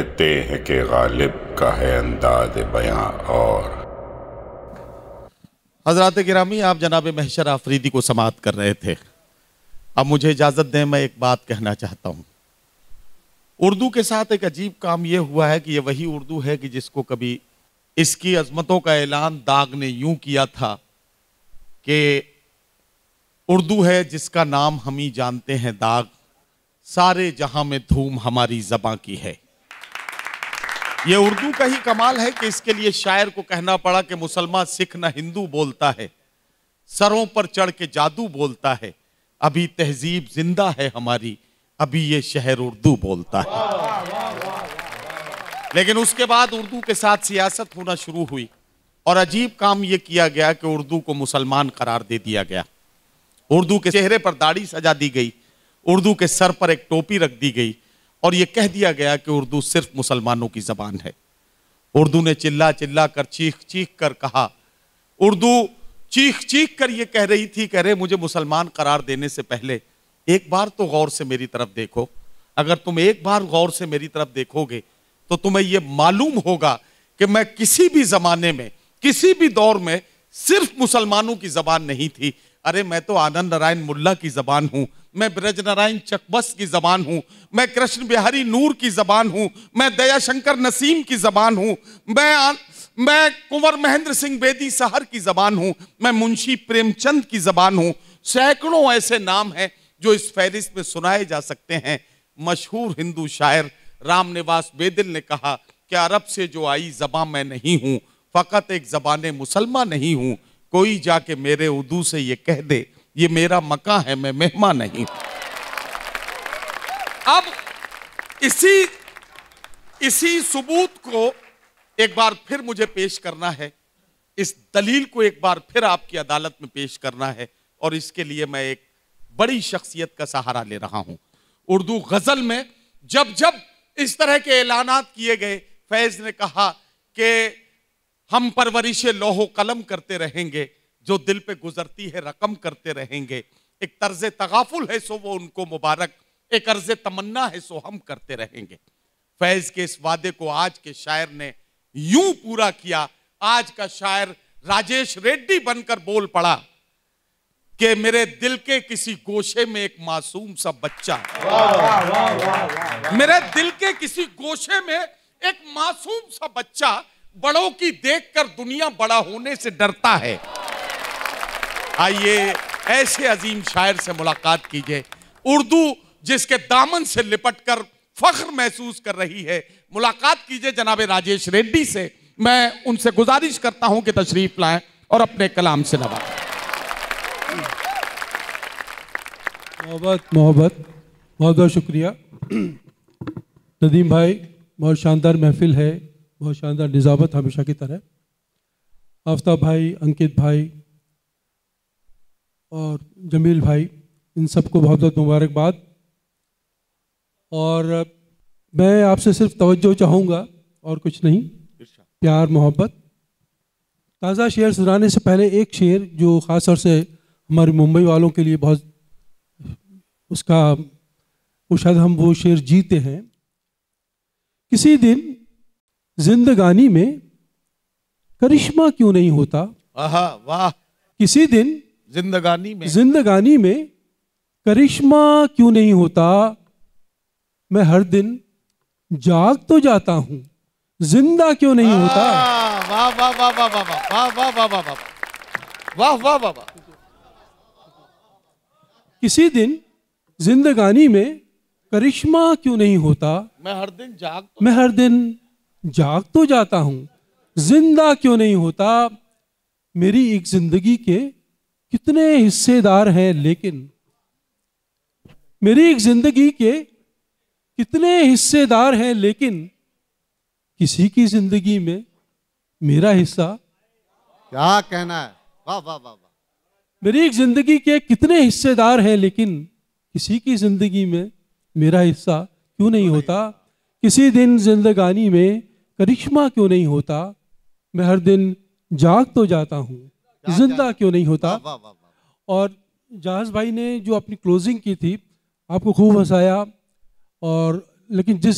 कहते हैं कि गालिब का है अंदाज़ बयां और। हज़रात गिरामी, आप जनाब महशर आफरीदी को समाअत कर रहे थे। अब मुझे इजाज़त दें, मैं एक बात कहना चाहता हूँ। उर्दू के साथ एक अजीब काम यह हुआ है कि यह वही उर्दू है कि जिसको कभी इसकी अजमतों का ऐलान दाग ने यूं किया था कि उर्दू है जिसका नाम हम ही जानते हैं दाग, सारे जहां में धूम हमारी ज़बां की है। यह उर्दू का ही कमाल है कि इसके लिए शायर को कहना पड़ा कि मुसलमान सिख न हिंदू बोलता है, सरों पर चढ़ के जादू बोलता है, अभी तहजीब जिंदा है हमारी, अभी ये शहर उर्दू बोलता है। लेकिन उसके बाद उर्दू के साथ सियासत होना शुरू हुई और अजीब काम यह किया गया कि उर्दू को मुसलमान करार दे दिया गया। उर्दू के चेहरे पर दाढ़ी सजा दी गई, उर्दू के सर पर एक टोपी रख दी गई और यह कह दिया गया कि उर्दू सिर्फ मुसलमानों की जबान है। उर्दू ने चिल्ला चिल्ला कर, चीख चीख कर कहा, उर्दू चीख चीख कर यह कह रही थी, कह रहे मुझे मुसलमान करार देने से पहले एक बार तो गौर से मेरी तरफ देखो। अगर तुम एक बार गौर से मेरी तरफ देखोगे तो तुम्हें यह मालूम होगा कि मैं किसी भी जमाने में, किसी भी दौर में सिर्फ मुसलमानों की जबान नहीं थी। अरे मैं तो आनंद नारायण मुल्ला की जबान हूं, मैं ब्रज नारायण चकबस की जबान हूं, मैं कृष्ण बिहारी नूर की जबान हूं, मैं दयाशंकर नसीम की जबान हूं, मैं कुंवर महेंद्र सिंह बेदी सहर की जबान हूं, मैं मुंशी प्रेमचंद की जबान हूं। सैकड़ों ऐसे नाम हैं जो इस फहरिस्त में सुनाए जा सकते हैं। मशहूर हिंदू शायर रामनिवास बेदिल ने कहा कि अरब से जो आई जबां मैं नहीं हूं, फकत एक जबाने मुसलमान नहीं हूं, कोई जाके मेरे उर्दू से ये कह दे ये मेरा मका है, मैं मेहमान नहीं। अब इसी सबूत को एक बार फिर मुझे पेश करना है, इस दलील को एक बार फिर आपकी अदालत में पेश करना है और इसके लिए मैं एक बड़ी शख्सियत का सहारा ले रहा हूं। उर्दू गजल में जब जब इस तरह के ऐलानात किए गए, फैज ने कहा कि हम परवरिश लौहो कलम करते रहेंगे, जो दिल पे गुजरती है रकम करते रहेंगे, एक तर्ज तगाफुल है सो वो उनको मुबारक, एक अर्ज तमन्ना है सो हम करते रहेंगे। फैज के इस वादे को आज के शायर ने यूं पूरा किया। आज का शायर राजेश रेड्डी बनकर बोल पड़ा कि मेरे दिल के किसी गोशे में एक मासूम सा बच्चा, मेरे दिल के किसी गोशे में एक मासूम सा बच्चा बड़ों की देखकर दुनिया बड़ा होने से डरता है। आइए ऐसे अजीम शायर से मुलाकात कीजिए, उर्दू जिसके दामन से लिपटकर फख्र महसूस कर रही है। मुलाकात कीजिए जनाब राजेश रेड्डी से। मैं उनसे गुजारिश करता हूं कि तशरीफ लाएं और अपने कलाम से नवाजें। बहुत बहुत शुक्रिया नदीम भाई, बहुत शानदार महफिल है, बहुत शानदार निज़ामत हमेशा की तरह। आफ्ताब भाई, अंकित भाई और जमील भाई, इन सबको बहुत बहुत मुबारकबाद। और मैं आपसे सिर्फ तवज्जो चाहूँगा और कुछ नहीं, प्यार मोहब्बत। ताज़ा शेर सुनाने से पहले एक शेर जो ख़ास तौर से हमारे मुंबई वालों के लिए बहुत उसका वो शायद हम वो शेर जीते हैं। किसी दिन जिंदगानी में करिश्मा क्यों नहीं होता। आहा वाह। किसी दिन जिंदगानी में करिश्मा क्यों नहीं होता, मैं हर दिन जाग तो जाता हूं, जिंदा क्यों नहीं होता। वाह वाह वाह वाह वाह वाह वाह वाह वाह वाह वाह वाह वाह। किसी दिन जिंदगानी में करिश्मा क्यों नहीं होता, मैं हर दिन जाग तो जाता हूं, जिंदा क्यों नहीं होता। मेरी एक जिंदगी के कितने हिस्सेदार हैं लेकिन, मेरी एक जिंदगी के कितने हिस्सेदार हैं लेकिन, किसी की जिंदगी में मेरा हिस्सा। क्या कहना है, वाह वाह वाह वाह। मेरी एक जिंदगी के कितने हिस्सेदार हैं लेकिन, किसी की जिंदगी में मेरा हिस्सा क्यों नहीं होता। किसी दिन जिंदगानी में करिश्मा क्यों नहीं होता, मैं हर दिन जाग तो जाता हूँ, जिंदा क्यों नहीं होता। और जहाज भाई ने जो अपनी क्लोजिंग की थी, आपको खूब हंसाया, और लेकिन जिस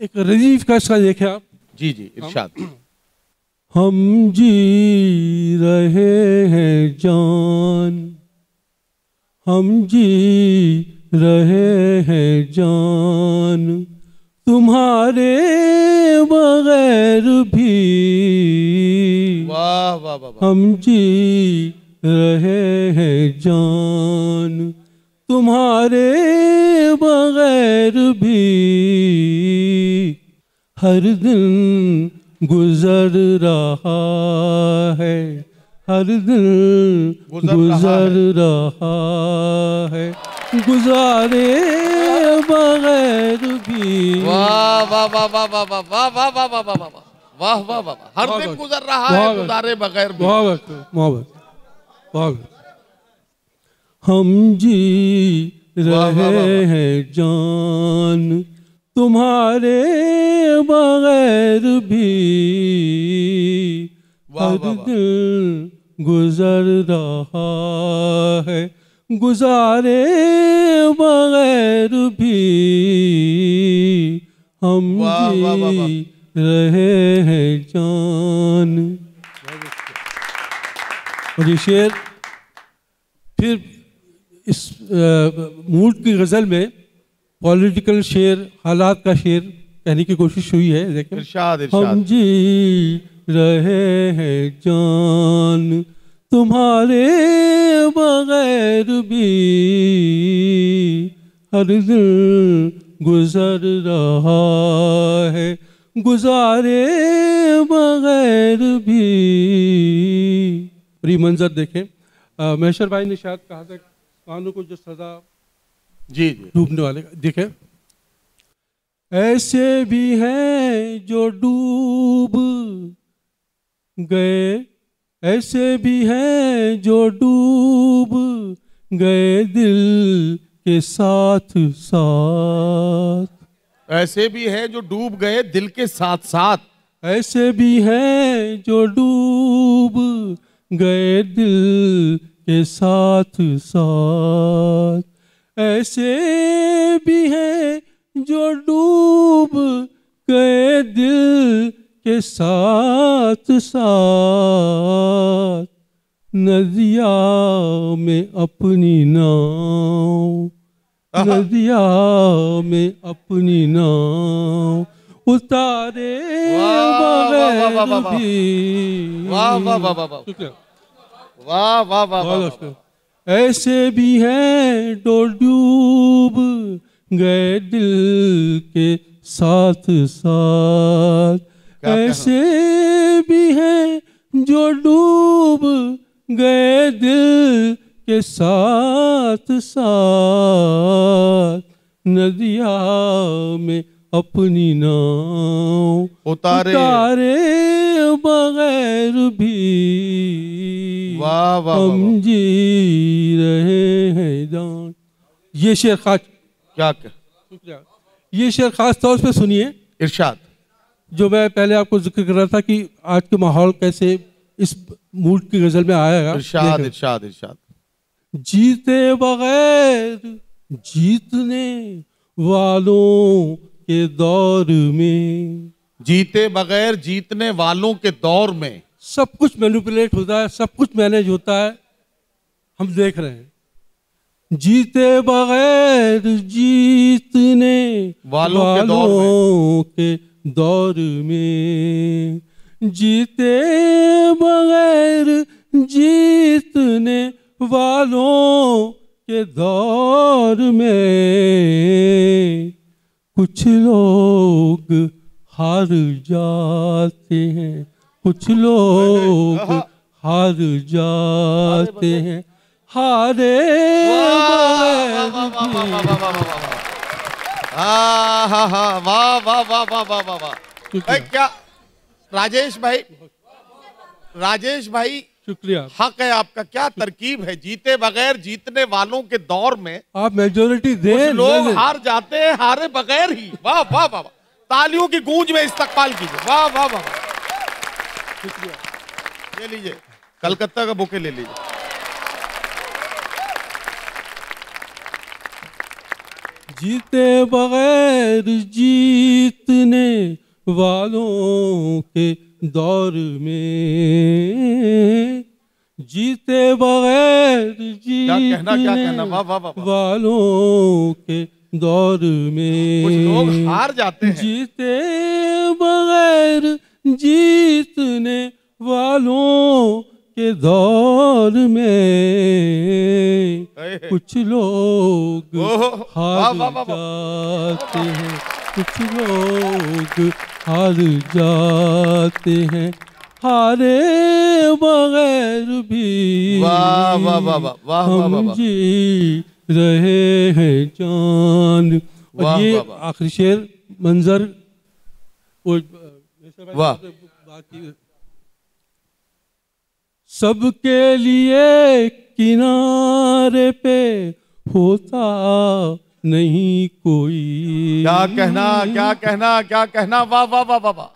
एक रजीफ का इसका देखें आप। जी जी इरशाद। हम जी रहे हैं जान, हम जी रहे हैं जान, तुम्हारे बगैर भी। वाह वाह वाह वाह। हम जी रहे हैं जान, तुम्हारे बगैर भी। हर दिन गुजर रहा है, हर दिन गुजर रहा है, गुजारे बगैर भी। वाह वाह वाह वाह वाह वाह वाह वाह वाह वाह वाह वाह वाह वाह वाह। हर दिन गुजर रहा है, गुजारे बगैर भी। मोहब्बत मोहब्बत। हम जी रहे हैं जान, तुम्हारे बगैर भी। हर दिन गुजर रहा है, गुजारे बगैर भी। हम जी रहे हैं जान। और ये शेर फिर इस मूड की गज़ल में पॉलिटिकल शेर, हालात का शेर कहने की कोशिश हुई है। लेकिन इरशाद इरशाद। हम जी रहे हैं जान, तुम्हारे बगैर भी। हर दिन गुजर रहा है, गुजारे बगैर भी। और ये मंजर देखें, महशर भाई ने शायद कहा था कानों को जो सदा जी जी डूबने वाले का। देखें, ऐसे भी हैं जो डूब गए, ऐसे भी हैं जो डूब गए दिल के साथ साथ। ऐसे भी हैं जो डूब गए दिल के साथ साथ। ऐसे भी हैं जो डूब गए दिल के साथ साथ। ऐसे भी हैं जो डूब गए दिल के साथ साथ। नदिया में अपनी नाव, नदिया में अपनी नाव उतारे बगैर भी। वाह वाह वाह वाह वाह। शुक्रिया। वाह वाह वाह वाह। ऐसे भी हैं जो डूब गए दिल के साथ साथ। ऐसे भी हैं जो डूब गए दिल के साथ साथ। नदिया में अपनी नाव उतारे बगैर भी। वाह वाह। हम जी रहे हैं जान। ये शेर खास क्या ये शेर खास तौर पे सुनिए। इरशाद। जो मैं पहले आपको जिक्र कर रहा था कि आज के माहौल कैसे इस मूड की गजल में आएगा। इरशाद इरशाद इरशाद। जीते बगैर जीतने वालों के दौर में, जीते बगैर जीतने वालों के दौर में सब कुछ मैनिपुलेट होता है, सब कुछ मैनेज होता है, हम देख रहे हैं। जीते बगैर जीतने वालों के दौर में, जीते बगैर जीतने वालों के दौर में कुछ लोग हार जाते हैं, कुछ लोग हार जाते हैं, हारे क्या राजेश भाई शुक्रिया। हक है आपका। क्या तरकीब है। जीते बगैर जीतने वालों के दौर में आप मेजोरिटी दें, लोग हार जाते हैं, हारे बगैर ही। वाह वाह वाह। तालियों की गूंज में इस्तकबाल कीजिए। वाह वाह वाह। शुक्रिया। ले लीजिए, कलकत्ता का बुके ले लीजिए। जीते बगैर जीतने वालों के दौर में, जीते बगैर जीतने वालों के दौर में, कुछ लोग हार जाते हैं। जीते बगैर जीतने वालों के दौर में कुछ लोग हार जाते हैं, कुछ लोग हार जाते हैं, हारे बगैर भी हम जी रहे हैं जान। और ये आखिरी शेर मंजर सबके लिए किनारे पे होता नहीं कोई। क्या कहना, क्या कहना, क्या कहना, वाह वाह वाह वाह वाह।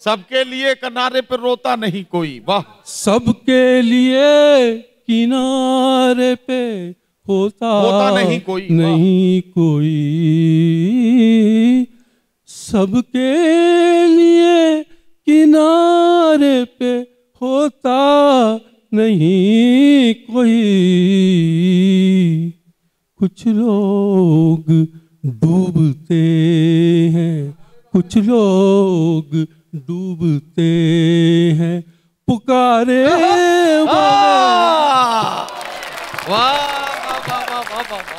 सबके लिए किनारे पे रोता नहीं कोई, वाह। सबके लिए किनारे पे होता नहीं कोई, नहीं कोई। सबके लिए किनारे पे होता नहीं कोई। कुछ लोग डूबते हैं, कुछ लोग डूबते हैं, पुकारे वाह वाह वाह वाह वाह।